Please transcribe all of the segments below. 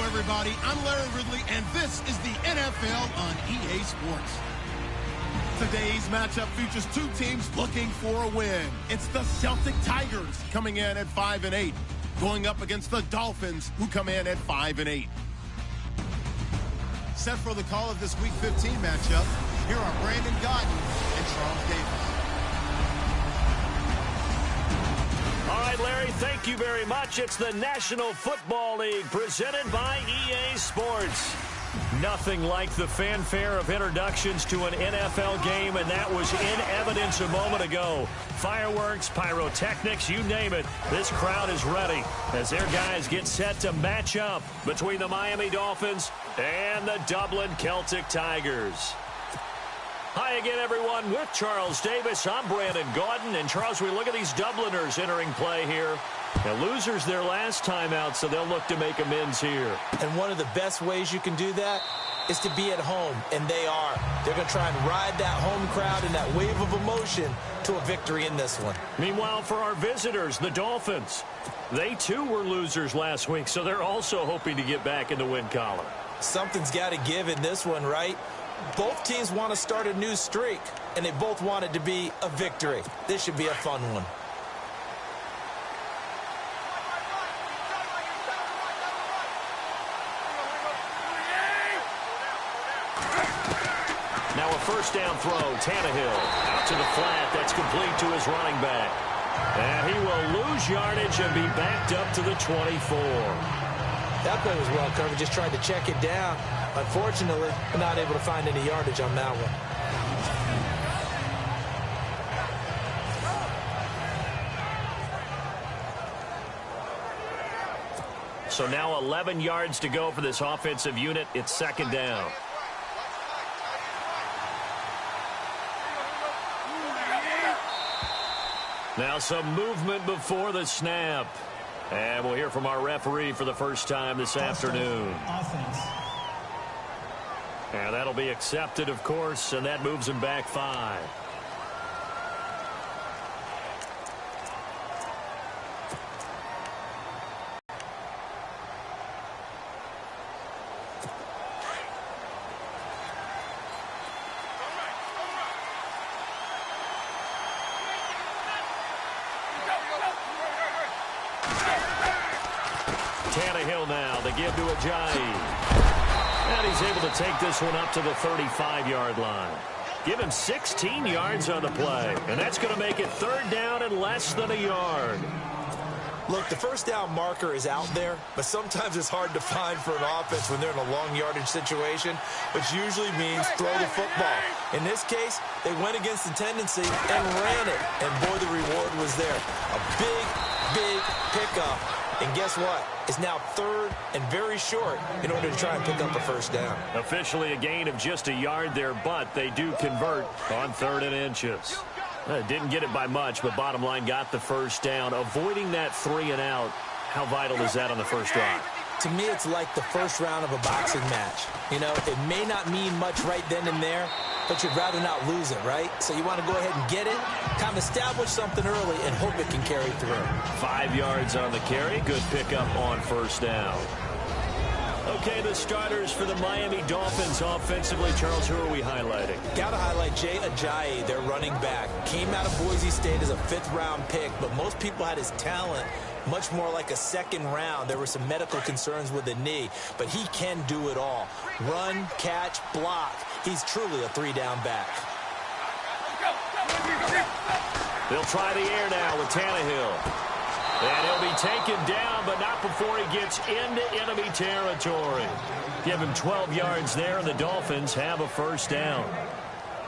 Everybody, I'm Larry Ridley, and this is the NFL on EA Sports. Today's matchup features two teams looking for a win. It's the Celtic Tigers coming in at 5-8, going up against the Dolphins, who come in at 5-8. Set for the call of this Week 15 matchup, here are Brandon Gaudin and Charles Davis. All right, Larry, thank you very much. It's the National Football League presented by EA Sports. Nothing like the fanfare of introductions to an NFL game, and that was in evidence a moment ago. Fireworks, pyrotechnics, you name it. This crowd is ready as their guys get set to match up between the Miami Dolphins and the Dublin Celtic Tigers. Hi again, everyone. With Charles Davis, I'm Brandon Gaudin. And, Charles, we look at these Dubliners entering play here. Now, losers their last time out, so they'll look to make amends here. And one of the best ways you can do that is to be at home, and they are. They're going to try and ride that home crowd and that wave of emotion to a victory in this one. Meanwhile, for our visitors, the Dolphins, they too were losers last week, so they're also hoping to get back in the win column. Something's got to give in this one, right? Both teams want to start a new streak, and they both want it to be a victory. This should be a fun one. Now a first down throw. Tannehill out to the flat. That's complete to his running back. And he will lose yardage and be backed up to the 24. That play was well covered. Just tried to check it down. Unfortunately, not able to find any yardage on that one. So now 11 yards to go for this offensive unit. It's second down. Now some movement before the snap. And we'll hear from our referee for the first time this afternoon. Offense. And that'll be accepted, of course, and that moves him back 5. Tannehill now, they give to Ajayi. And he's able to take this one up to the 35-yard line. Give him 16 yards on the play. And that's going to make it third down and less than a yard. Look, the first down marker is out there, but sometimes it's hard to find for an offense when they're in a long yardage situation, which usually means throw the football. In this case, they went against the tendency and ran it. And, boy, the reward was there. A big, big pickup. And guess what? It's now third and very short in order to try and pick up a first down. Officially a gain of just a yard there, but they do convert on 3rd and inches. Didn't get it by much, but bottom line got the first down. Avoiding that 3 and out, how vital is that on the first drive? To me, it's like the first round of a boxing match. You know, it may not mean much right then and there, but you'd rather not lose it, right? So you want to go ahead and get it, kind of establish something early, and hope it can carry through. 5 yards on the carry. Good pickup on first down. Okay, the starters for the Miami Dolphins offensively. Charles, who are we highlighting? Got to highlight Jay Ajayi, their running back. Came out of Boise State as a 5th-round pick, but most people had his talent much more like a 2nd round. There were some medical concerns with the knee, but he can do it all. Run, catch, block. He's truly a 3-down back. They'll try the air now with Tannehill. And he'll be taken down, but not before he gets into enemy territory. Give him 12 yards there, and the Dolphins have a first down.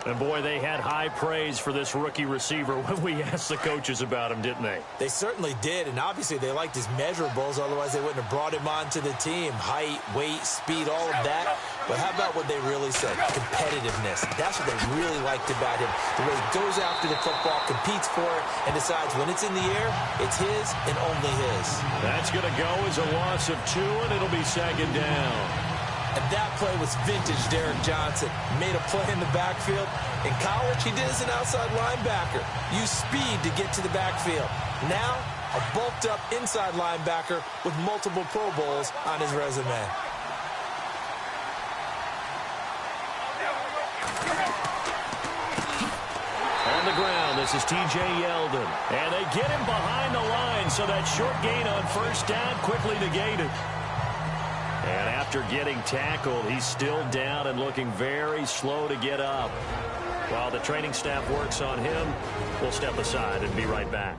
And, boy, they had high praise for this rookie receiver when we asked the coaches about him, didn't they? They certainly did, and obviously they liked his measurables. Otherwise, they wouldn't have brought him onto the team. Height, weight, speed, all of that. But how about what they really said? Competitiveness. That's what they really liked about him. The way he goes after the football, competes for it, and decides when it's in the air, it's his and only his. That's going to go as a loss of 2, and it'll be 2nd down. And that play was vintage Derek Johnson. Made a play in the backfield. In college, he did as an outside linebacker. Used speed to get to the backfield. Now, a bulked-up inside linebacker with multiple Pro Bowls on his resume. On the ground, this is T.J. Yeldon. And they get him behind the line, so that short gain on 1st down quickly negated. And after getting tackled, he's still down and looking very slow to get up. While the training staff works on him, we'll step aside and be right back.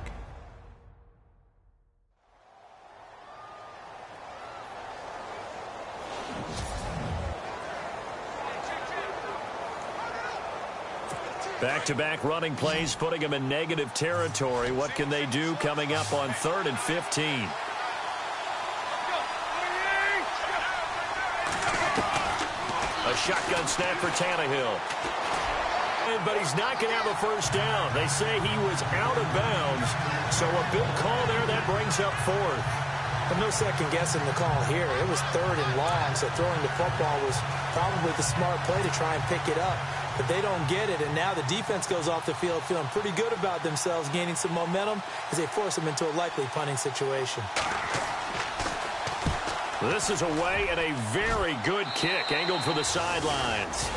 Back-to-back running plays, putting him in negative territory. What can they do coming up on 3rd and 15? A shotgun snap for Tannehill. But he's not going to have a 1st down. They say he was out of bounds. So a big call there that brings up 4th. But no second guessing the call here. It was 3rd and long, so throwing the football was probably the smart play to try and pick it up. But they don't get it, and now the defense goes off the field feeling pretty good about themselves, gaining some momentum as they force them into a likely punting situation. This is away and a very good kick, angled for the sidelines.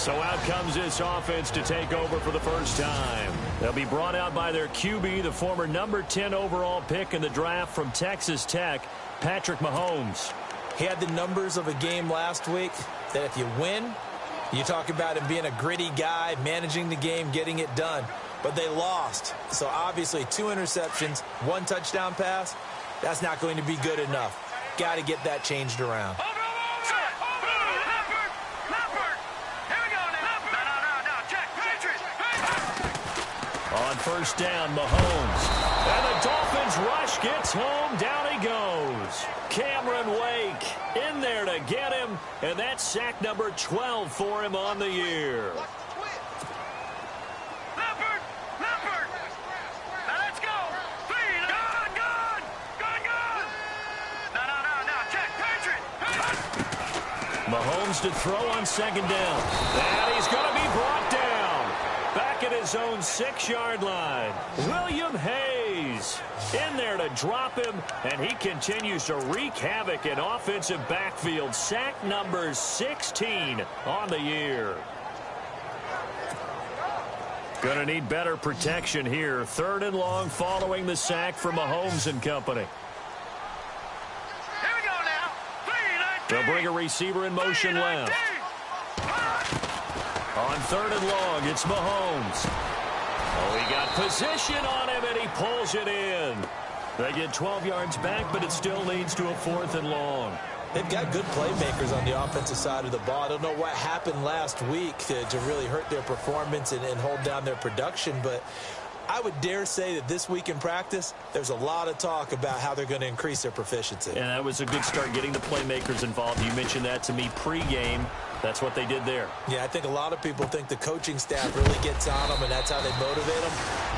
So out comes this offense to take over for the first time. They'll be brought out by their QB, the former number 10 overall pick in the draft from Texas Tech, Patrick Mahomes. He had the numbers of a game last week that if you win, you talk about him being a gritty guy, managing the game, getting it done. But they lost. So obviously 2 interceptions, 1 touchdown pass, that's not going to be good enough. Got to get that changed around. On 1st down, Mahomes. And the Dolphins rush, gets home, down he goes. Cameron Wake in there to get him, and that's sack number 12 for him on the year. Mahomes to throw on 2nd down. And he's going to be brought down. Back at his own 6-yard line. William Hayes in there to drop him. And he continues to wreak havoc in offensive backfield. Sack number 16 on the year. Going to need better protection here. 3rd and long following the sack for Mahomes and company. They'll bring a receiver in motion left. On 3rd and long, it's Mahomes. Oh, he got position on him, and he pulls it in. They get 12 yards back, but it still leads to a 4th and long. They've got good playmakers on the offensive side of the ball. I don't know what happened last week to really hurt their performance and hold down their production, but I would dare say that this week in practice, there's a lot of talk about how they're going to increase their proficiency. And that was a good start, getting the playmakers involved. You mentioned that to me pregame. That's what they did there. Yeah, I think a lot of people think the coaching staff really gets on them, and that's how they motivate them.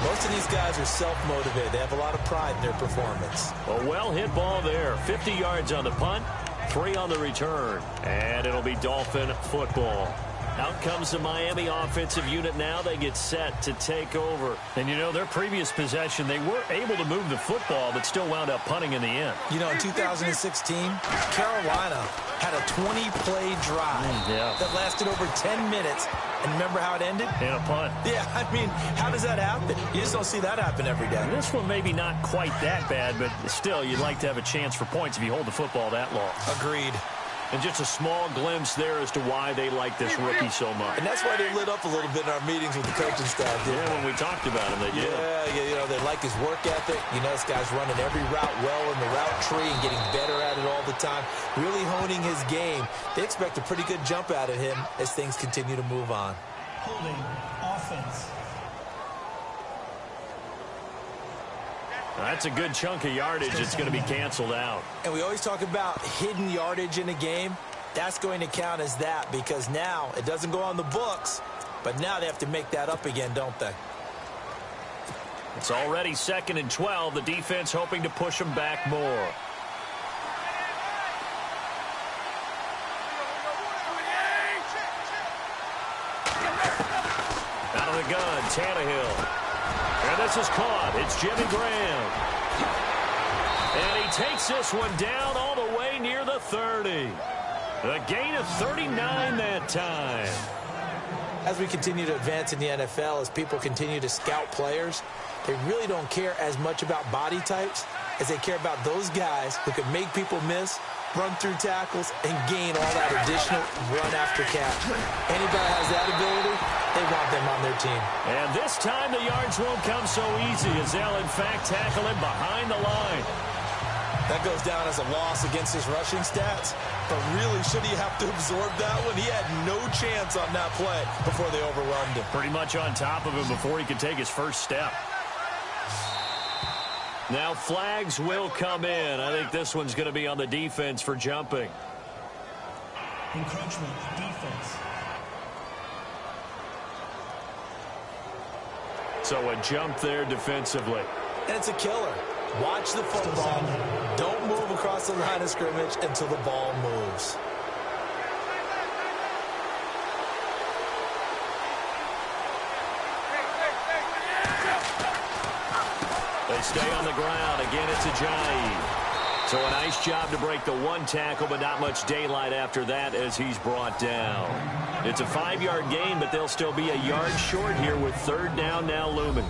Most of these guys are self-motivated. They have a lot of pride in their performance. A well-hit ball there. 50 yards on the punt, 3 on the return. And it'll be Dolphin football. Out comes the Miami offensive unit now. They get set to take over. And, you know, their previous possession, they were able to move the football, but still wound up punting in the end. You know, in 2016, Carolina had a 20-play drive that lasted over 10 minutes. And remember how it ended? In a punt. Yeah, I mean, how does that happen? You just don't see that happen every day. And this one maybe not quite that bad, but still, you'd like to have a chance for points if you hold the football that long. Agreed. And just a small glimpse there as to why they like this rookie so much. And that's why they lit up a little bit in our meetings with the coaching staff. Yeah, when we talked about him, they did. Yeah, you know, they like his work ethic. You know, this guy's running every route well in the route tree and getting better at it all the time, really honing his game. They expect a pretty good jump out of him as things continue to move on. Holding offense. That's a good chunk of yardage. It's going to be canceled out. And we always talk about hidden yardage in a game. That's going to count as that because now it doesn't go on the books, but now they have to make that up again, don't they? It's already 2nd and 12. The defense hoping to push them back more. Out of the gun, Tannehill. And this is caught. It's Jimmy Graham. And he takes this one down all the way near the 30. A gain of 39 that time. As we continue to advance in the NFL, as people continue to scout players, they really don't care as much about body types as they care about those guys who can make people miss, run through tackles, and gain all that additional run after catch. Anybody has that ability, they want them on their team. And this time the yards won't come so easy as they'll, in fact, tackle him behind the line. That goes down as a loss against his rushing stats. But really, should he have to absorb that one? He had no chance on that play before they overwhelmed him. Pretty much on top of him before he could take his first step. Now flags will come in. I think this one's going to be on the defense for jumping. Encroachment, defense. So a jump there defensively. And it's a killer. Watch the football. Don't move across the line of scrimmage until the ball moves. They stay on the ground. Again, it's Ajayi. So a nice job to break the one tackle, but not much daylight after that as he's brought down. It's a 5-yard gain, but they'll still be a yard short here with 3rd down now looming.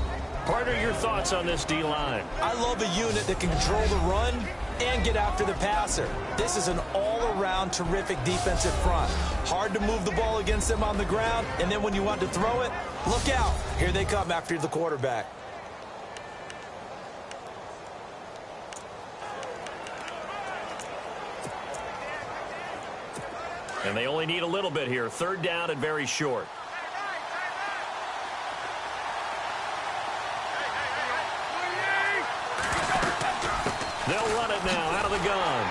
Partner, your thoughts on this D-line? I love a unit that can control the run and get after the passer. This is an all-around terrific defensive front. Hard to move the ball against them on the ground, and then when you want to throw it, look out. Here they come after the quarterback. And they only need a little bit here. 3rd down and very short. They'll run it now out of the gun.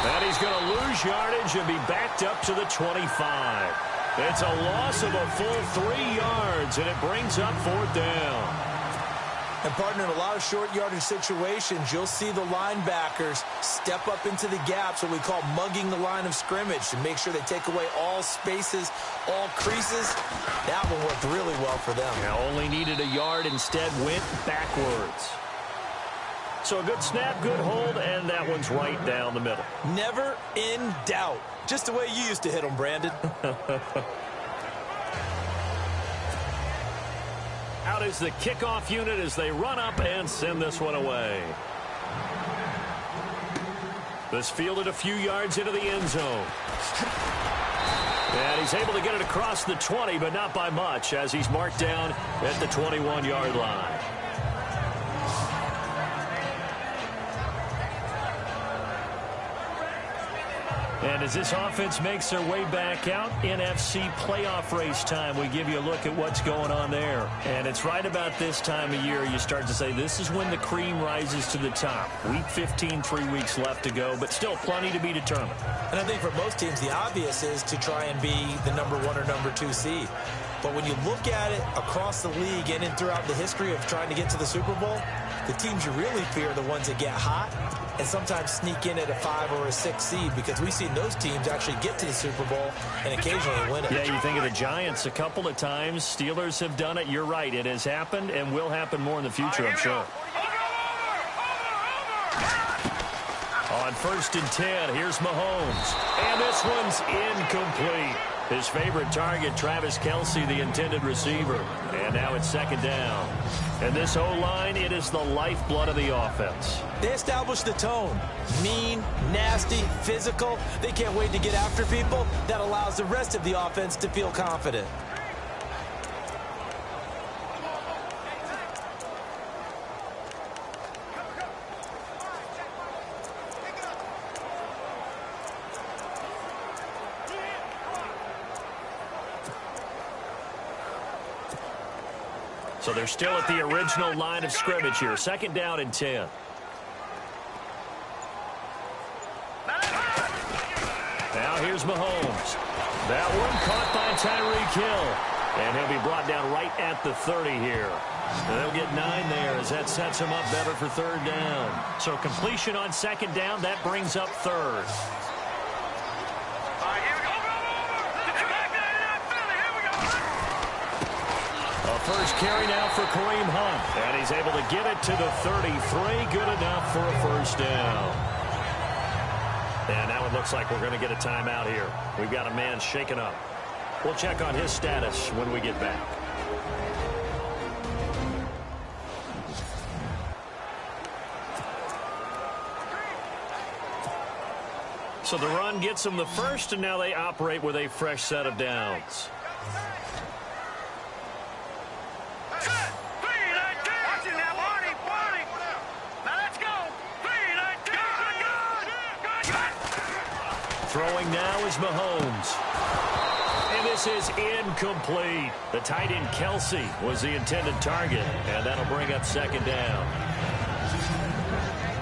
And he's going to lose yardage and be backed up to the 25. It's a loss of a full 3 yards, and it brings up 4th down. And, partner, in a lot of short yardage situations, you'll see the linebackers step up into the gaps, what we call mugging the line of scrimmage, to make sure they take away all spaces, all creases. That one worked really well for them. Yeah, only needed a yard, instead went backwards. So a good snap, good hold, and that one's right down the middle. Never in doubt. Just the way you used to hit them, Brandon. Out is the kickoff unit as they run up and send this one away. This fielded a few yards into the end zone. And he's able to get it across the 20, but not by much, as he's marked down at the 21-yard line. And as this offense makes their way back out, NFC playoff race time, we give you a look at what's going on there. And it's right about this time of year you start to say this is when the cream rises to the top. Week 15, 3 weeks left to go, but still plenty to be determined. And I think for most teams, the obvious is to try and be the number 1 or number 2 seed. But when you look at it across the league and throughout the history of trying to get to the Super Bowl, the teams you really fear are the ones that get hot and sometimes sneak in at a 5 or a 6 seed, because we've seen those teams actually get to the Super Bowl and occasionally win it. Yeah, you think of the Giants a couple of times. Steelers have done it. You're right. It has happened and will happen more in the future, I'm sure. On 1st and 10, here's Mahomes. And this one's incomplete. His favorite target, Travis Kelce, the intended receiver. And now it's second down. And this O-line, it is the lifeblood of the offense. They established the tone. Mean, nasty, physical. They can't wait to get after people. That allows the rest of the offense to feel confident. So they're still at the original line of scrimmage here. Second down and 10. Now here's Mahomes. That one caught by Tyreek Hill. And he'll be brought down right at the 30 here. And they'll get 9 there as that sets him up better for third down. So completion on second down, that brings up third. First carry now for Kareem Hunt. And he's able to get it to the 33. Good enough for a first down. And now it looks like we're going to get a timeout here. We've got a man shaken up. We'll check on his status when we get back. So the run gets them the first, and now they operate with a fresh set of downs. Throwing now is Mahomes. And this is incomplete. The tight end Kelce was the intended target, and that'll bring up second down.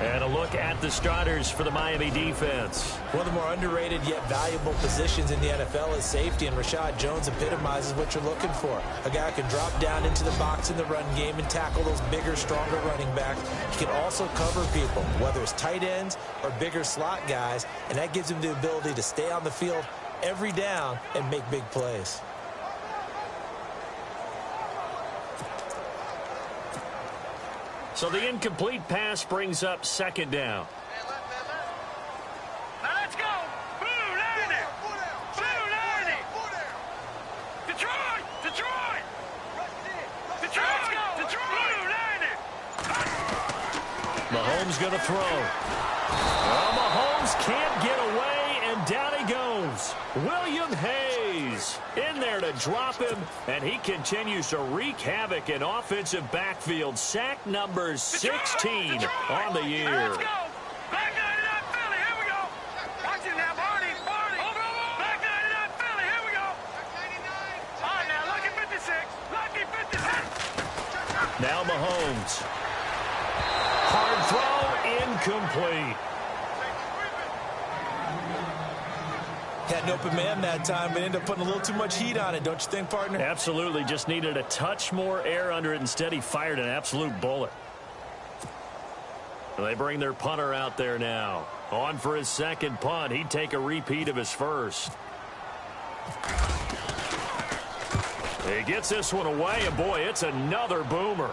And a look at the starters for the Miami defense. One of the more underrated yet valuable positions in the NFL is safety, and Rashad Jones epitomizes what you're looking for. A guy who can drop down into the box in the run game and tackle those bigger, stronger running backs. He can also cover people, whether it's tight ends or bigger slot guys, and that gives him the ability to stay on the field every down and make big plays. So the incomplete pass brings up second down. Now let's go. Blue 90. Blue 90. Detroit. Detroit. Detroit. Let's go. Detroit. Blue 90. Mahomes going to throw. Well, Mahomes can't get away, and down he goes. William Hayes in there to drop him, and he continues to wreak havoc in offensive backfield. Sack number 16 on the year. Let's go. Black 99 Philly. Here we go. Watch it now, Barney. Black 99 Philly. Here we go. All right, now, lucky 56. Lucky 56. Now Mahomes. Hard throw, incomplete. Had an open man that time, but ended up putting a little too much heat on it, don't you think, partner? Absolutely. Just needed a touch more air under it. Instead, he fired an absolute bullet. And they bring their punter out there now. On for his second punt. He'd take a repeat of his first. He gets this one away, and boy, it's another boomer.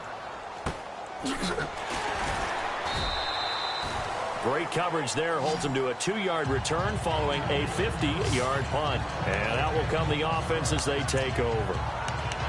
Great coverage there, holds him to a 2-yard return following a 50-yard punt. And out will come the offense as they take over.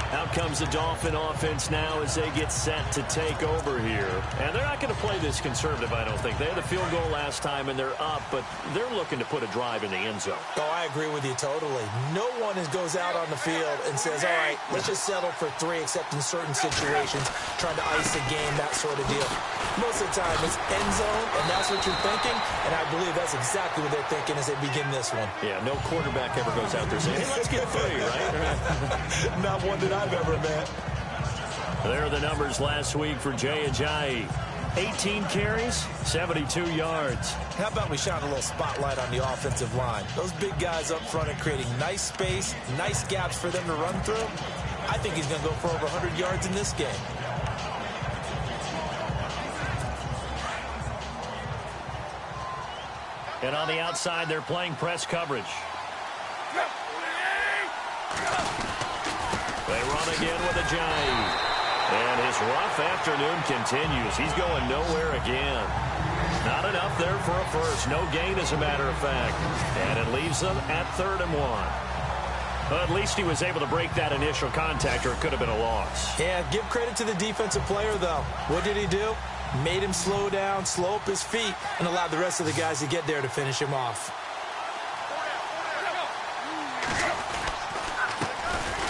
Out comes the Dolphin offense now as they get set to take over here. And they're not going to play this conservative, I don't think. They had a field goal last time, and they're up, but they're looking to put a drive in the end zone. Oh, I agree with you totally. No one goes out on the field and says, all right, let's just settle for 3, except in certain situations, trying to ice a game, that sort of deal. Most of the time, it's end zone, and that's what you're thinking, and I believe that's exactly what they're thinking as they begin this one. Yeah, no quarterback ever goes out there saying, hey, let's get 3, right? Not one that I've ever met. There are the numbers last week for Jay Ajayi. 18 carries, 72 yards. How about we shine a little spotlight on the offensive line? Those big guys up front are creating nice space, nice gaps for them to run through. I think he's going to go for over 100 yards in this game. And on the outside, they're playing press coverage. They run again with Ajayi. And his rough afternoon continues. He's going nowhere again. Not enough there for a first. No gain, as a matter of fact. And it leaves them at 3rd and 1. Well, at least he was able to break that initial contact, or it could have been a loss. Yeah, give credit to the defensive player, though. What did he do? Made him slow down, slow up his feet, and allowed the rest of the guys to get there to finish him off.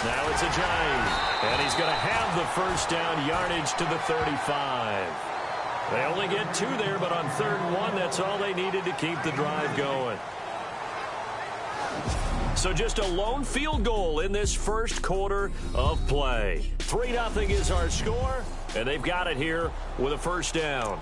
Now it's Ajayi, and he's going to have the first down, yardage to the 35. They only get 2 there, but on 3rd and 1, that's all they needed to keep the drive going. So just a lone field goal in this first quarter of play. 3-0 is our score, and they've got it here with a first down.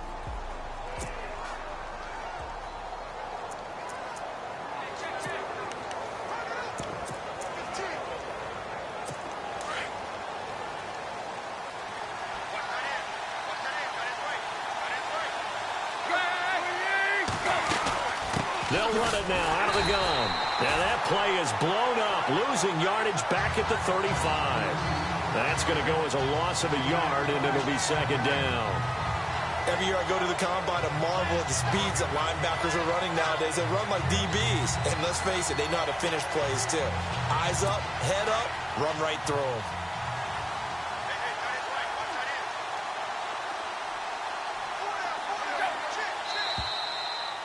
They'll run it now out of the gun. And that play is blown up, losing yardage back at the 35. That's going to go as a loss of a yard, and it'll be 2nd down. Every year I go to the combine and marvel at the speeds that linebackers are running nowadays. They run like DBs. And let's face it, they know how to finish plays too. Eyes up, head up, run right through them.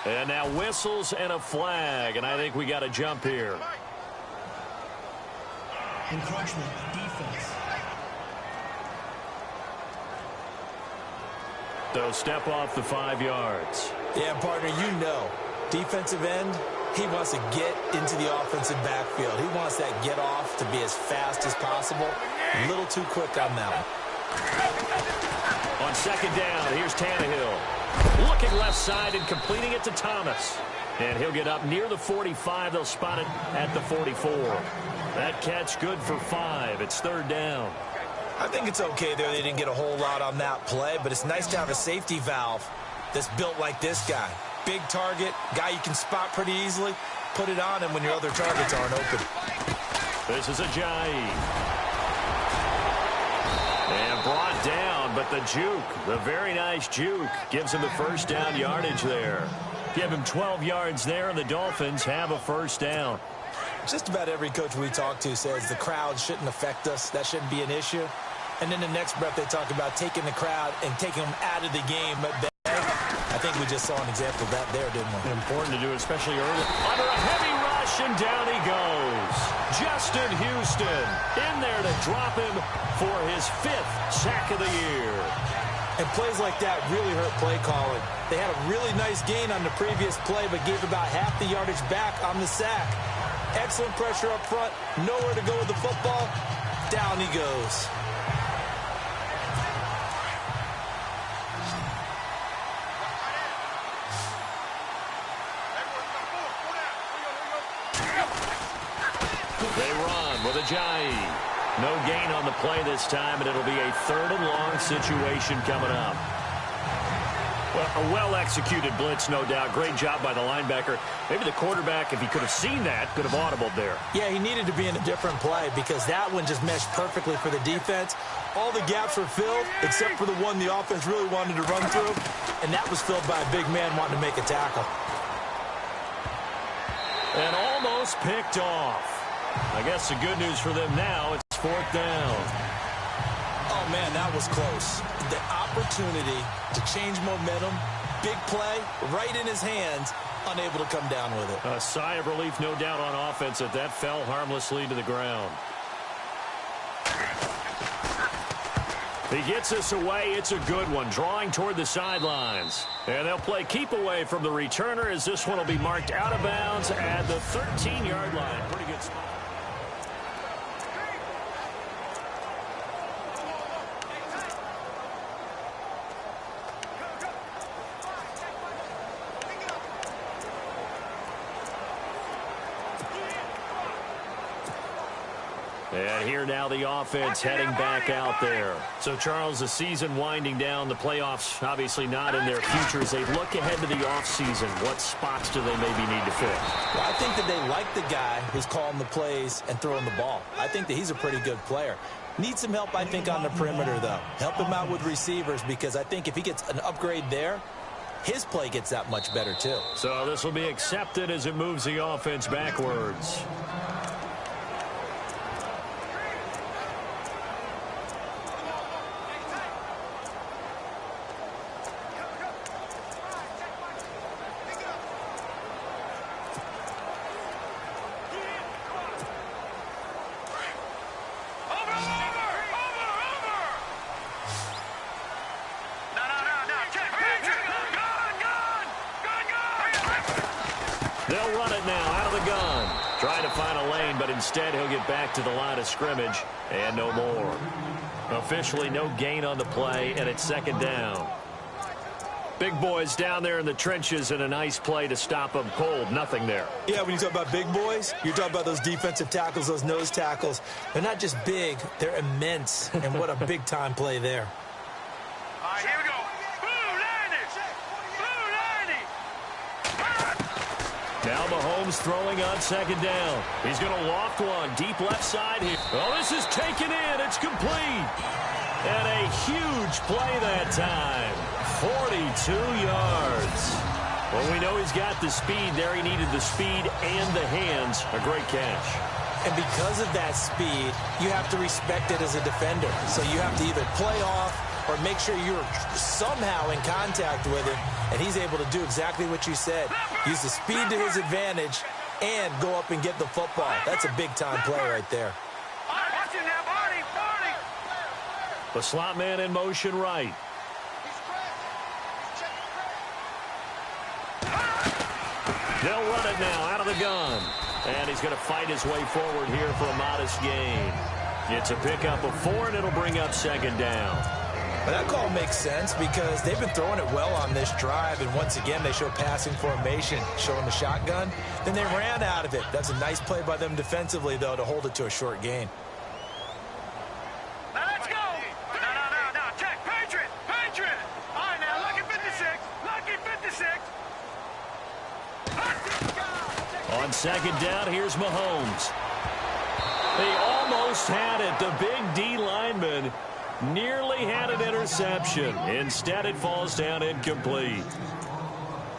And now whistles and a flag, and I think we got a jump here. Encroachment, defense. So step off the 5 yards. Yeah, partner, you know, defensive end, he wants to get into the offensive backfield. He wants that get off to be as fast as possible. A little too quick on that one. On 2nd down, here's Tannehill. Looking left side and completing it to Thomas. And he'll get up near the 45. They'll spot it at the 44. That catch good for 5. It's 3rd down. I think it's okay there. They didn't get a whole lot on that play, but it's nice to have a safety valve that's built like this guy. Big target, guy you can spot pretty easily. Put it on him when your other targets aren't open. This is Ajayi. And brought down, but the juke, the very nice juke, gives him the first down yardage there. Give him 12 yards there, and the Dolphins have a first down. Just about every coach we talk to says the crowd shouldn't affect us. That shouldn't be an issue. And then the next breath they talk about taking the crowd and taking them out of the game. But I think we just saw an example of that there, didn't we? Important to do, especially early. Under a heavy rush, and down he goes. Justin Houston in there to drop him for his 5th sack of the year. And plays like that really hurt play calling. They had a really nice gain on the previous play, but gave about half the yardage back on the sack. Excellent pressure up front. Nowhere to go with the football. Down he goes. They run with Ajayi. No gain on the play this time, and it'll be a 3rd and long situation coming up. Well, a well-executed blitz, no doubt. Great job by the linebacker. Maybe the quarterback, if he could have seen that, could have audibled there. Yeah, he needed to be in a different play because that one just meshed perfectly for the defense. All the gaps were filled except for the one the offense really wanted to run through, and that was filled by a big man wanting to make a tackle. And almost picked off. I guess the good news for them now, it's 4th down. Oh, man, that was close. The opportunity to change momentum, big play, right in his hands, unable to come down with it. A sigh of relief, no doubt, on offense that fell harmlessly to the ground. He gets us away. It's a good one, drawing toward the sidelines. And they'll play keep away from the returner as this one will be marked out of bounds at the 13-yard line. Pretty good spot. And here now the offense heading back out there. So, Charles, the season winding down, the playoffs obviously not in their future. As they look ahead to the offseason, what spots do they maybe need to fix? Well, I think that they like the guy who's calling the plays and throwing the ball. I think that he's a pretty good player. Needs some help, I think, on the perimeter, though. Help him out with receivers because I think if he gets an upgrade there, his play gets that much better, too. So this will be accepted as it moves the offense backwards. They'll run it now out of the gun. Trying to find a lane, but instead he'll get back to the line of scrimmage and no more. Officially no gain on the play, and it's second down. Big boys down there in the trenches, and a nice play to stop them cold. Nothing there. Yeah, when you talk about big boys, you're talking about those defensive tackles, those nose tackles. They're not just big, they're immense. And what a big-time play there. All right, here we go. Blue 90. Now Mahomes throwing on second down. He's going to loft one deep left side here. Oh, this is taken in. It's complete. And a huge play that time. 42 yards. Well, we know he's got the speed there. He needed the speed and the hands. A great catch. And because of that speed, you have to respect it as a defender. So you have to either play off or make sure you're somehow in contact with him, and he's able to do exactly what you said. Use the speed to his advantage and go up and get the football. That's a big-time play right there. Watch it now, Barney. The slot man in motion right. They'll run it now out of the gun. And he's going to fight his way forward here for a modest gain. It's a pickup of 4, and it'll bring up second down. But that call makes sense because they've been throwing it well on this drive, and once again they show passing formation, showing the shotgun. Then they ran out of it. That's a nice play by them defensively, though, to hold it to a short gain. Now let's go. No. Check. Patriot. All right, now, lucky 56. On second down, here's Mahomes. They almost had it. The big D lineman nearly had an interception. Instead, it falls down incomplete.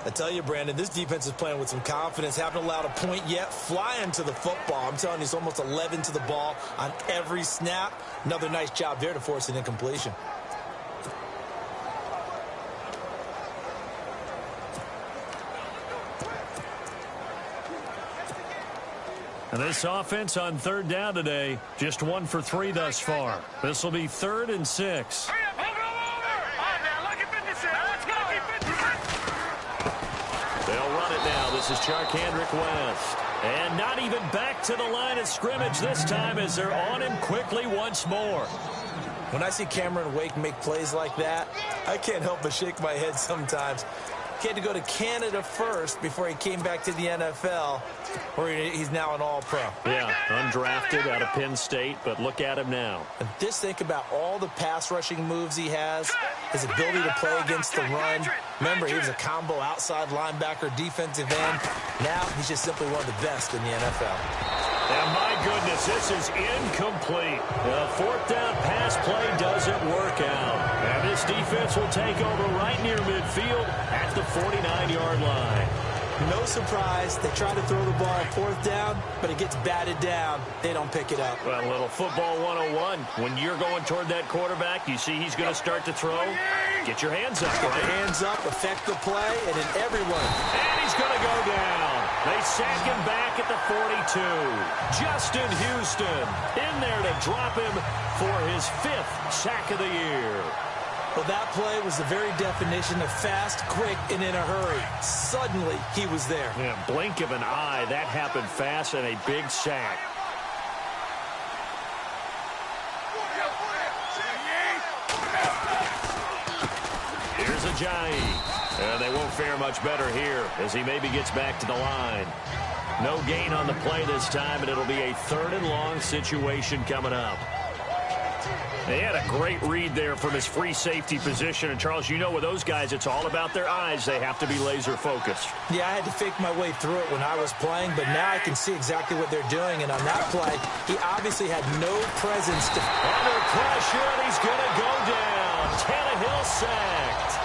I tell you, Brandon, this defense is playing with some confidence. Haven't allowed a point yet. Flying to the football. I'm telling you, it's almost 11 to the ball on every snap. Another nice job there to force an incompletion. And this offense on third down today, just 1 for 3 thus far. This will be 3rd and 6. Hurry up, over. All right, now, lucky 56. Let's go. They'll run it now. This is Charkandrick West. And not even back to the line of scrimmage this time as they're on him quickly once more. When I see Cameron Wake make plays like that, I can't help but shake my head sometimes. He had to go to Canada first before he came back to the NFL, where he's now an All-Pro. Yeah, undrafted out of Penn State, but look at him now. And just think about all the pass-rushing moves he has, his ability to play against the run. Remember, he was a combo outside linebacker, defensive end. Now he's just simply one of the best in the NFL. And my goodness, this is incomplete. The 4th down pass play doesn't work out. And this defense will take over right near midfield at the 49-yard line. No surprise. They try to throw the ball on 4th down, but it gets batted down. They don't pick it up. Well, a little football 101. When you're going toward that quarterback, you see he's going to start to throw. Get your hands up, right? Get your hands up, affect the play, and then everyone. And he's going to go down. They sack him back at the 42. Justin Houston in there to drop him for his 5th sack of the year. Well, that play was the very definition of fast, quick, and in a hurry. Suddenly, he was there. Yeah, blink of an eye. That happened fast and a big sack. Here's Ajayi. They won't fare much better here as he maybe gets back to the line. No gain on the play this time, and it'll be a 3rd and long situation coming up. They had a great read there from his free safety position. And, Charles, you know with those guys, it's all about their eyes. They have to be laser-focused. Yeah, I had to fake my way through it when I was playing, but now I can see exactly what they're doing. And on that play, he obviously had no presence. Under pressure, and he's going to go down. Tannehill sacked.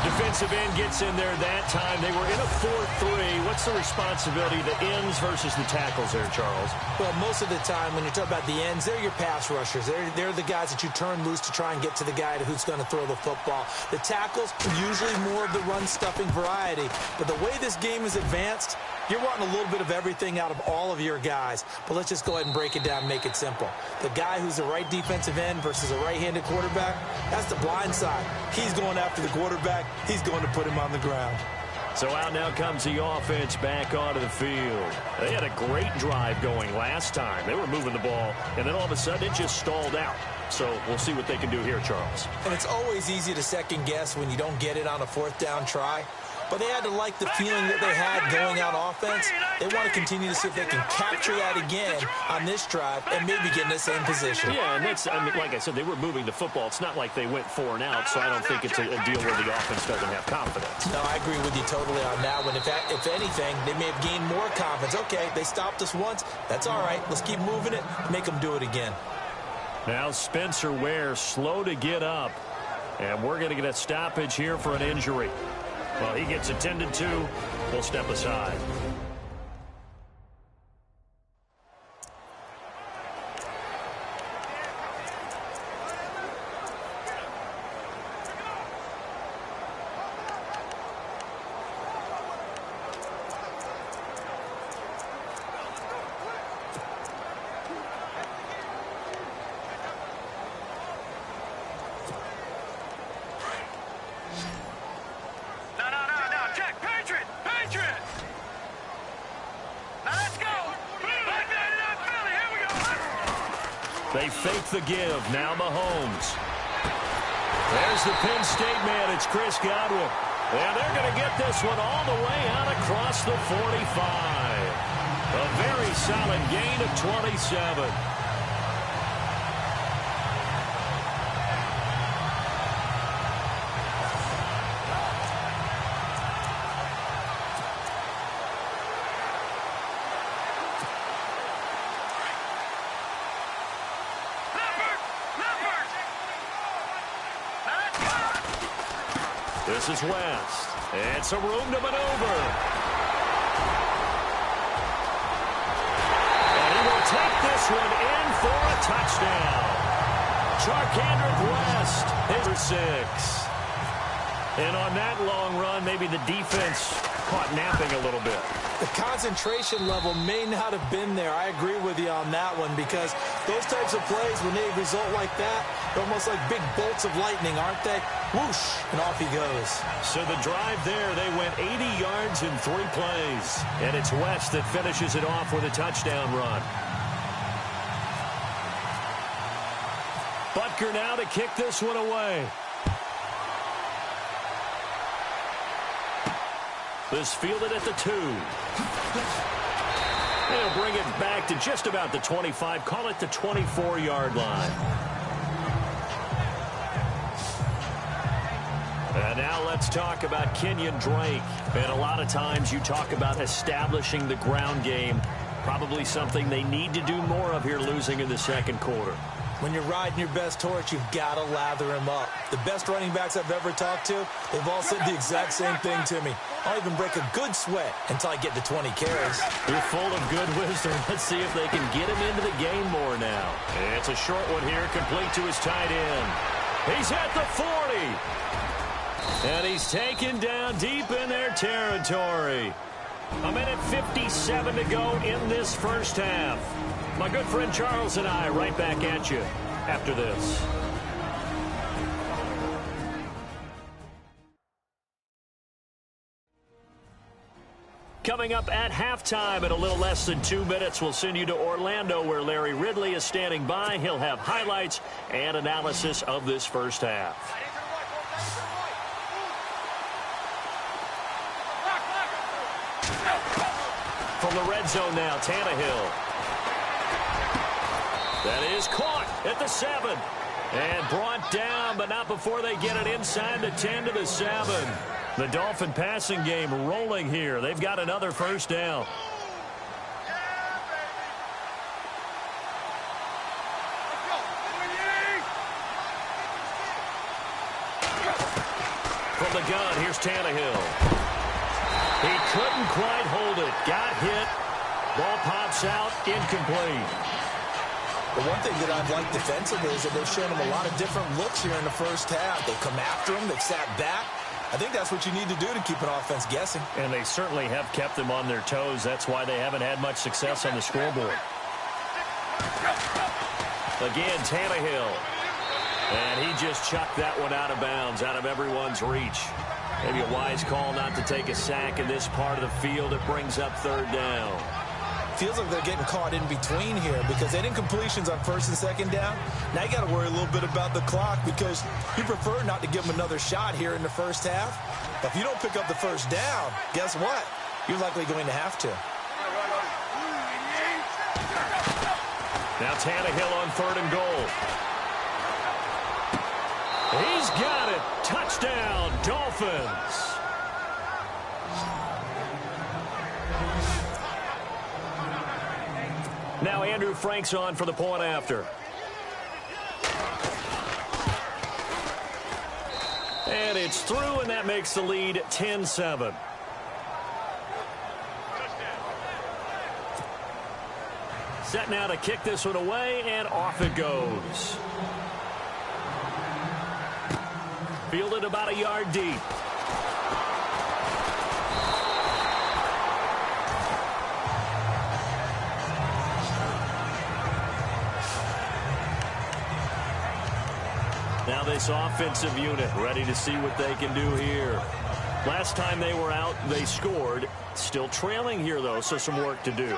Defensive end gets in there that time. They were in a 4-3. What's the responsibility of the ends versus the tackles there, Charles? Well, most of the time when you talk about the ends, they're your pass rushers. They're the guys that you turn loose to try and get to the guy who's going to throw the football. The tackles, usually more of the run-stuffing variety. But the way this game is advanced, you're wanting a little bit of everything out of all of your guys. But let's just go ahead and break it down and make it simple. The guy who's the right defensive end versus a right-handed quarterback, that's the blind side. He's going after the quarterback. He's going to put him on the ground. So out now comes the offense back onto the field. They had a great drive going last time. They were moving the ball, and then all of a sudden it just stalled out. So we'll see what they can do here, Charles. And it's always easy to second guess when you don't get it on a fourth down try. But they had to like the feeling that they had going out offense. They want to continue to see if they can capture that again on this drive and maybe get in the same position. Yeah, and that's, I mean, like I said, they were moving the football. It's not like they went 4 and out, so I don't think it's a deal where the offense doesn't have confidence. No, I agree with you totally on that one. If anything, they may have gained more confidence. Okay, they stopped us once. That's all right. Let's keep moving it. Make them do it again. Now Spencer Ware slow to get up, and we're going to get a stoppage here for an injury. Well, he gets attended to. We'll step aside. They fake the give. Now Mahomes. There's the Penn State man. It's Chris Godwin. And they're going to get this one all the way out across the 45. A very solid gain of 27. This is West. It's a room to maneuver. And he will take this one in for a touchdown. Charkandrick West, his 6. And on that long run, maybe the defense caught napping a little bit. The concentration level may not have been there. I agree with you on that one because those types of plays, when they result like that, they're almost like big bolts of lightning, aren't they? Whoosh, and off he goes. So the drive there, they went 80 yards in 3 plays. And it's West that finishes it off with a touchdown run. Butker now to kick this one away. This fielded at the 2. They'll bring it back to just about the 25. Call it the 24-yard line. And now let's talk about Kenyon Drake. And a lot of times you talk about establishing the ground game. Probably something they need to do more of here, losing in the second quarter. When you're riding your best horse, you've got to lather him up. The best running backs I've ever talked to, they've all said the exact same thing to me. I'll even break a good sweat until I get to 20 carries. You're full of good wisdom. Let's see if they can get him into the game more now. It's a short one here, complete to his tight end. He's at the 40. And he's taken down deep in their territory. 1:57 to go in this first half. My good friend Charles and I right back at you after this. Coming up at halftime in a little less than 2 minutes, we'll send you to Orlando where Larry Ridley is standing by. He'll have highlights and analysis of this first half. From the red zone now, Tannehill. That is caught at the 7. And brought down, but not before they get it inside the 10 to the 7. The Dolphin passing game rolling here. They've got another first down. From the gun, here's Tannehill. He couldn't quite hold it. Got hit. Ball pops out. Incomplete. The one thing that I've liked defensively is that they've shown him a lot of different looks here in the first half. They've come after him. They've sat back. I think that's what you need to do to keep an offense guessing. And they certainly have kept them on their toes. That's why they haven't had much success on the scoreboard. Again, Tannehill. And he just chucked that one out of bounds, out of everyone's reach. Maybe a wise call not to take a sack in this part of the field. It brings up third down. Feels like they're getting caught in between here because they didn't completions on first and second down. Now you got to worry a little bit about the clock because you prefer not to give them another shot here in the first half. But if you don't pick up the first down, guess what? You're likely going to have to. Now Tannehill on third and goal. He's got it. Touchdown, Dolphins. Now Andrew Frank's on for the point after. And it's through, and that makes the lead 10-7. Set now to kick this one away, and off it goes. Fielded about a yard deep. Now this offensive unit ready to see what they can do here. Last time they were out, they scored. Still trailing here, though, so some work to do.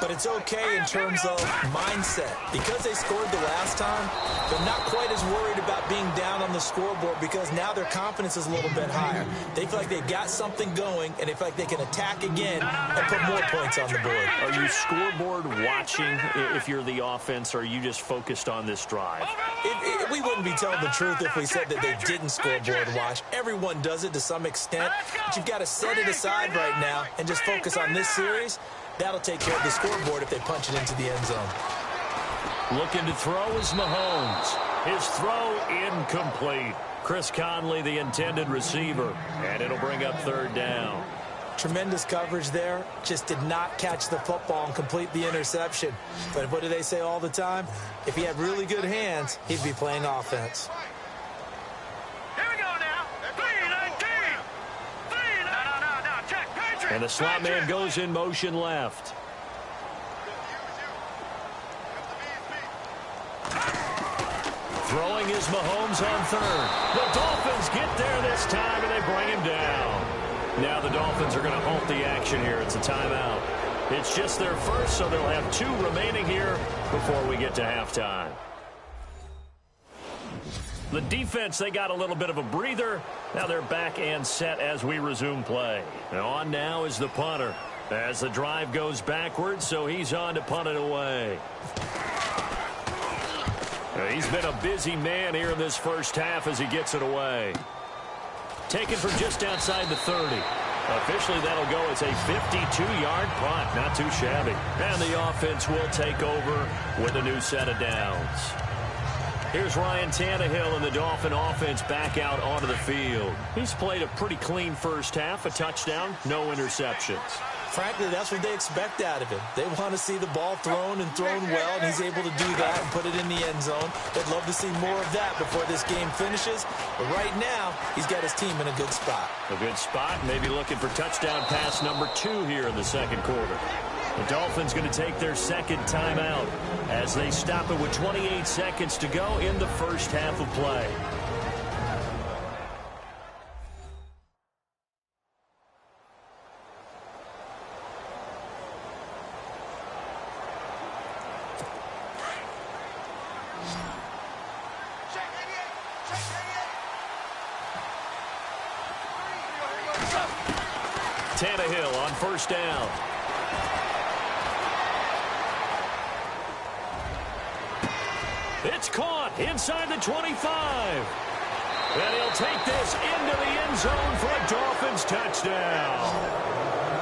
But it's okay in terms of mindset. Because they scored the last time, they're not quite as worried about being down on the scoreboard because now their confidence is a little bit higher. They feel like they've got something going, and they feel like they can attack again and put more points on the board. Are you scoreboard watching if you're the offense, or are you just focused on this drive? We wouldn't be telling the truth if we said that they didn't scoreboard watch. Everyone does it to some extent, but you've got to set it aside right now and just focus on this series. That'll take care of the scoreboard if they punch it into the end zone. Looking to throw is Mahomes. His throw incomplete. Chris Conley, the intended receiver, and it'll bring up third down. Tremendous coverage there. Just did not catch the football and complete the interception. But what do they say all the time? If he had really good hands, he'd be playing offense. Here we go now. 3-19. No. Check. Patriot. And the slot man goes in motion left. Throwing is Mahomes on third. The Dolphins get there this time, and they bring him down. Now the Dolphins are going to halt the action here. It's a timeout. It's just their first, so they'll have 2 remaining here before we get to halftime. The defense, they got a little bit of a breather. Now they're back and set as we resume play. And on now is the punter. As the drive goes backwards, so he's on to punt it away. He's been a busy man here in this first half as he gets it away. Taken from just outside the 30. Officially, that'll go as a 52-yard punt. Not too shabby. And the offense will take over with a new set of downs. Here's Ryan Tannehill and the Dolphin offense back out onto the field. He's played a pretty clean first half, a touchdown, no interceptions. Frankly, that's what they expect out of him. They want to see the ball thrown and thrown well, and he's able to do that and put it in the end zone. They'd love to see more of that before this game finishes. But right now, he's got his team in a good spot. A good spot, maybe looking for touchdown pass number 2 here in the second quarter. The Dolphins going to take their second timeout as they stop it with 28 seconds to go in the first half of play. Tannehill on first down. It's caught inside the 25. And he'll take this into the end zone for a Dolphins touchdown.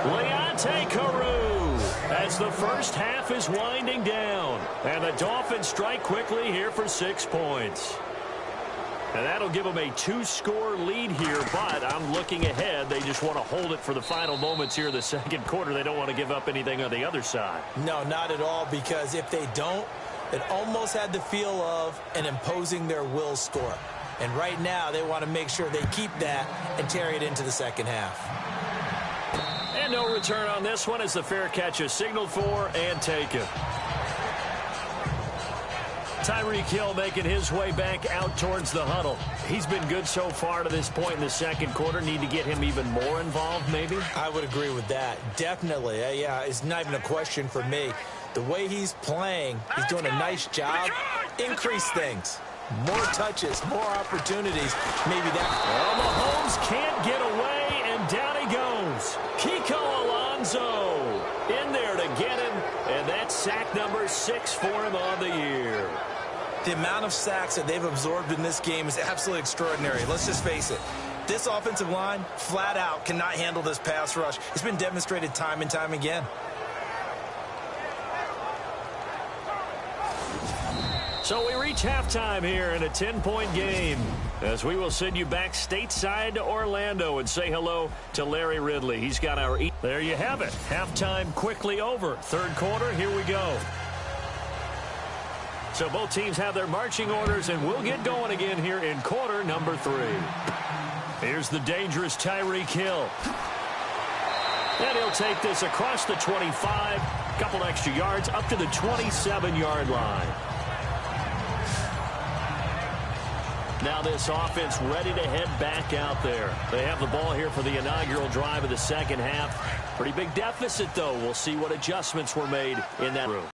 Leonte Carew as the first half is winding down. And the Dolphins strike quickly here for 6 points. And that'll give them a 2-score lead here, but I'm looking ahead. They just want to hold it for the final moments here in the second quarter. They don't want to give up anything on the other side. No, not at all, because if they don't, it almost had the feel of an imposing their will score. And right now, they want to make sure they keep that and carry it into the second half. And no return on this one as the fair catch is signaled for and taken. Tyreek Hill making his way back out towards the huddle. He's been good so far to this point in the second quarter. Need to get him even more involved, maybe? I would agree with that. Definitely. Yeah, it's not even a question for me. The way he's playing, he's doing a nice job. Increase things. More touches, more opportunities. Maybe that. Well, Mahomes can't get away, and down he goes. Kiko Alonso in there to get him, and that's sack number 6 for him on the year. The amount of sacks that they've absorbed in this game is absolutely extraordinary. Let's just face it. This offensive line, flat out, cannot handle this pass rush. It's been demonstrated time and time again. So we reach halftime here in a 10-point game, as we will send you back stateside to Orlando and say hello to Larry Ridley. He's got our... There you have it. Halftime quickly over. Third quarter, here we go. So both teams have their marching orders, and we'll get going again here in quarter number 3. Here's the dangerous Tyreek Hill. And he'll take this across the 25, couple extra yards, up to the 27-yard line. Now this offense ready to head back out there. They have the ball here for the inaugural drive of the second half. Pretty big deficit, though. We'll see what adjustments were made in that room.